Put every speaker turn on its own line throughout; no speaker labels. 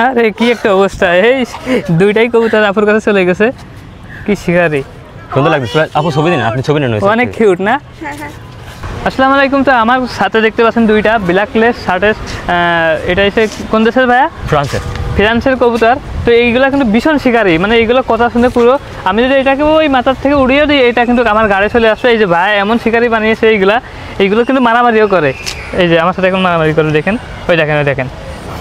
আরে কি একটা অবস্থা, এই দুইটাই কবুতর আপুর কাছে চলে গেছে। কি শিকারি,
সুন্দর লাগছে আপু, ছবি দিন, আপনি ছবি নেন।
অনেক কিউট না? আসসালামু আলাইকুম। তো আমার সাথে দেখতে পাচ্ছেন দুইটা ব্ল্যাকলেস শার্টের, এটা এসে কোন দেশের ভাইয়া? ফ্রান্সের কবুতর। তো এইগুলো কিন্তু ভীষণ শিকারি, মানে এইগুলো কথা শুনে পুরো আমি যদি এটাকে ওই মাথার থেকে উড়িয়ে দিই এটা কিন্তু আমার গাড়ি চলে আসবে। এই যে ভাই এমন শিকারি বানিয়েছে এইগুলো কিন্তু মারামারিও করে। এই যে আমার সাথে এখন মারামারি করে, দেখেন ওই দেখেন।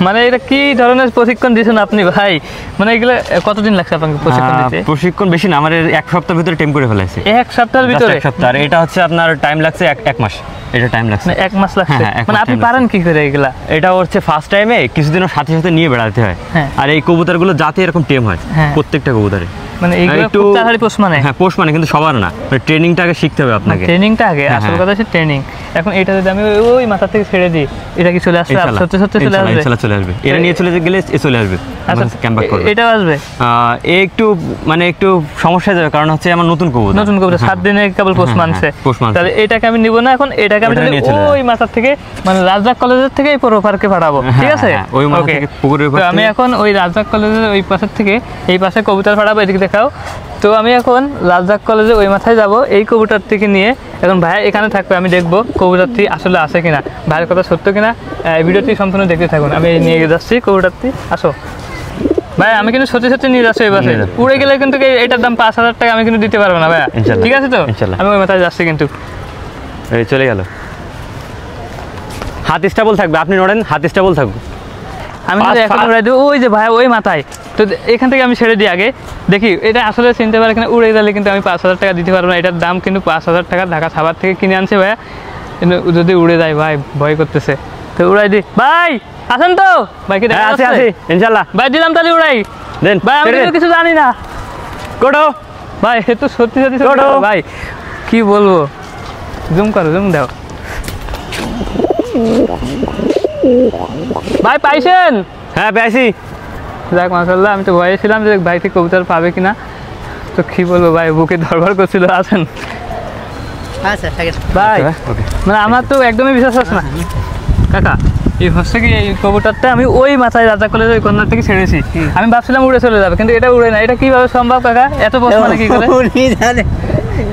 মানে এটা কি ধরনের প্রশিক্ষণ দিয়েছেন আপনি ভাই? মানে এগুলো কতদিন লাগছে আপনাকে প্রশিক্ষণ দিতে?
প্রশিক্ষণ বেশি না, আমার 1 সপ্তাহের ভিতরে টেম করে ফেলাইছে।
1 সপ্তাহের ভিতরে?
1 সপ্তাহ। আর এটা হচ্ছে আপনার টাইম লাগছে 1 মাস। এটা টাইম লাগছে
1 মাস লাগছে? মানে আপনি পারেন কি করে এগুলা?
এটা হচ্ছে ফার্স্ট টাইমে কিছুদিনের সাথে সাথে নিয়ে বেড়াতে হয়। আর এই কবুতরগুলো যাতে এরকম টেম হয় প্রত্যেকটা কবুতরে।
মানে এইগুলো একটু তাড়াতাড়ি পোষ মানে?
হ্যাঁ পোষ মানে, কিন্তু সবার না, মানে ট্রেনিংটা আগে শিখতে হবে আপনাকে।
ট্রেনিংটা আগে, আসল কথা হচ্ছে ট্রেনিং। এখন এটা যদি আমি ওই মাথা থেকে ছেড়ে দিই এটা কি চলে আসবে? সত্যি চলে আসবে?
ইনশাআল্লাহ চলে আসবে। এটা নিয়ে চলে গেলে চলে আসবে, ক্যাম্প ব্যাক করবে।
এটাও আসবে?
একটু মানে একটু সমস্যা যাবে, কারণ হচ্ছে আমার নতুন কবুতর
7 দিনে কেবল পোষ মানছে। তাহলে এটাকে আমি নিব না, এখন এটাকে আমি ওই মাথার থেকে মানে রাজবাগ কলেজের থেকে এই পুরো পার্কে পাঠাবো, ঠিক আছে?
ওই মাথা থেকে পুকুরের পাশে
আমি এখন ওই রাজবাগ কলেজের ওই পাশের থেকে এই পাশে কবুতর পাঠাবো, এদিকে দেখাও। তো আমি এখন রাজবাগ কলেজে ওই মাথায় যাব এই কবুতর থেকে নিয়ে। এখন ভাই এখানে থাকবে, আমি দেখবো কবুতরটি আসলে আছে কিনা, ভাইয়ের কথা সত্য কিনা। ভিডিওটি সম্পূর্ণ দেখতে থাকুন। আমি নিয়ে যাচ্ছি কবুতরটি, আসো ভাই। আমি কিন্তু সত্যি নিয়ে যাচ্ছি এই পাশে। উড়ে গেলে কিন্তু এটার দাম 5,000 টাকা আমি কিন্তু দিতে পারবো না ভাইয়া, ঠিক আছে তো? আমি ওই মাথায় যাচ্ছি কিন্তু।
এই চলে গেল, হাত স্টেবল থাকবে, আপনি নড়েন, হাত স্টেবল থাকবে।
আমি এখন উড়াই দেবো ওই যে ভাই ওই মাথায়। তো এখান থেকে আমি ছেড়ে দিই আগে, দেখি এটা আসলে চিনতে পারে কিনা। উড়ে গেলে কিন্তু আমি 5,000 টাকা দিতে পারবো না। এটার দাম কিন্তু 5,000 টাকা, ঢাকা সাভার থেকে কিনে আনছে ভাইয়া। কিন্তু যদি উড়ে যায় ভাই ভয় করতেছে। তো উড়াই দিই ভাই, আসেন তো ভাই? কি
আছে ইনশাআল্লাহ ভাই,
দিলাম তাহলে উড়াই দেন ভাই। আমি কিছু জানি না
কোটো
ভাই, এ তো সত্যি ভাই, কি বলবো। জুম করো, জুম দাও ভাই। পাইছেন?
হ্যাঁ পাইছি।
যাক মাশাআল্লাহ, আমি তো ভয়ে ছিলাম যে ভাই থেকে কবুতর পাবে কিনা। তো কি বলবো ভাই, বুকে ধরবার করছিল। আছেন ভাই? মানে আমার তো একদমই বিশ্বাস হচ্ছে না কাকা। এই হচ্ছে কি, এই কবুতরটা আমি ওই মাথায় রাজা কলেজের ওই কর্নার থেকে ছেড়েছি। আমি ভাবছিলাম উড়ে চলে যাবে, কিন্তু এটা উড়ে না। এটা কিভাবে সম্ভব কাকা? এত পোষ মানে কি করে?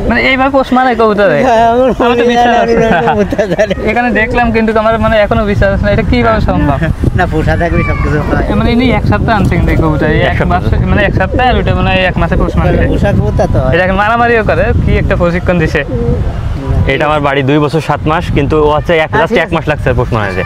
মানে এইভাবে পোষ মানে কবুতরে? এখানে দেখলাম কিন্তু আমার মানে এখনো বিশ্বাস আছে না, এটা কিভাবে সম্ভব?
না পোষা থাকবে সবকিছু হয়।
মানে ইনি 1 সপ্তাহ আনছে কিন্তু এই কবুতর, 1 মাস মানে 1 সপ্তাহ, আর ওটা মানে 1 মাসে পোষ মানে।
পোষা কবুতর তো
এটা মারামারিও করে, কি একটা প্রশিক্ষণ দিছে।
এটা আমার বাড়ি 2 বছর 7 মাস, কিন্তু ও হচ্ছে 1 মাস লাগছে পোষ মানাতে।